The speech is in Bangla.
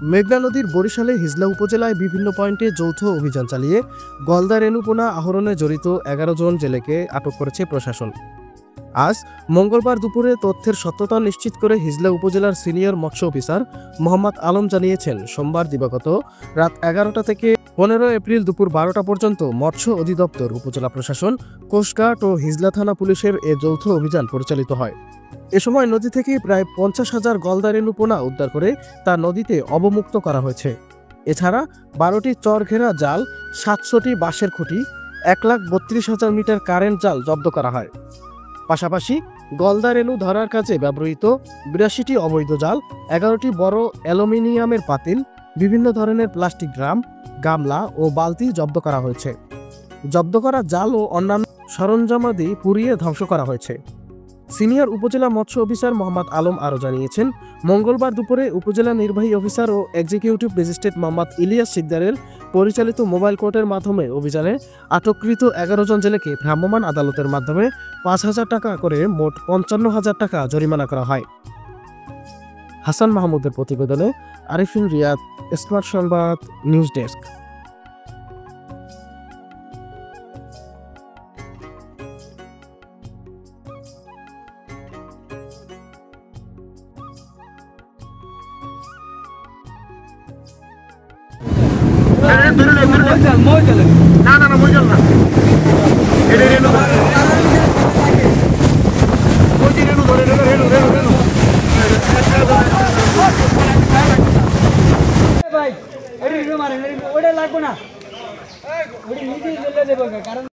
মেঘনা নদীর বরিশালে হিজলা উপজেলায় বিভিন্ন পয়েন্টে যৌথ অভিযান চালিয়ে গলদা রেণুপোনা আহরণে জড়িত ১১ জন জেলেকে আটক করেছে প্রশাসন। আজ মঙ্গলবার দুপুরে তথ্যের সত্যতা নিশ্চিত করে হিজলা উপজেলার সিনিয়র মৎস্য অফিসার মোহাম্মদ আলম জানিয়েছেন, সোমবার দিবাগত রাত ১১টা থেকে ১৫ এপ্রিল দুপুর ১২টা পর্যন্ত মৎস্য অধিদপ্তর, উপজেলা প্রশাসন, কোস্টগার্ড ও হিজলা থানা পুলিশের এ যৌথ অভিযান পরিচালিত হয়। এ সময় নদী থেকে প্রায় ৫০,০০০ গলদা রেণুপোনা উদ্ধার করে তা নদীতে অবমুক্ত করা হয়েছে। এছাড়া ১২টি চর ঘেরা জাল, ৭০০টি বাঁশের খুঁটি, ১,৩২,০০০ মিটার কারেন্ট জাল জব্দ করা হয়। পাশাপাশি গলদা রেণু ধরার কাজে ব্যবহৃত ৮২টি অবৈধ জাল, ১১টি বড় অ্যালুমিনিয়ামের পাতিল, বিভিন্ন ধরনের প্লাস্টিক ড্রাম, গামলা ও বালতি জব্দ করা হয়েছে। জব্দ করা জাল ও অন্যান্য সরঞ্জামাদি পুড়িয়ে ধ্বংস করা হয়েছে। সিনিয়র উপজেলা মৎস্য অফিসার মোহাম্মদ আলম আরও জানিয়েছেন, মঙ্গলবার দুপুরে উপজেলা নির্বাহী অফিসার ও এক্সিকিউটিভ ম্যাজিস্ট্রেট মোহাম্মদ ইলিয়াস সিকদারের পরিচালিত মোবাইল কোর্টের মাধ্যমে অভিযানে আটককৃত ১১ জন জেলেকে ভ্রাম্যমাণ আদালতের মাধ্যমে ৫,০০০ টাকা করে মোট ৫৫,০০০ টাকা জরিমানা করা হয়। হাসান মাহমুদের প্রতিবেদনে আরিফিন রিয়াদ, স্মার্ট সংবাদ, নিউজ ডেস্ক। না না না মজল না এটা রেনু কোটি রেনু ধরে রেনু রেনু রেনু রেনু ভাই এর মারে ওটা লাগবে না ওটা নিজেই চলে যাবে কারণ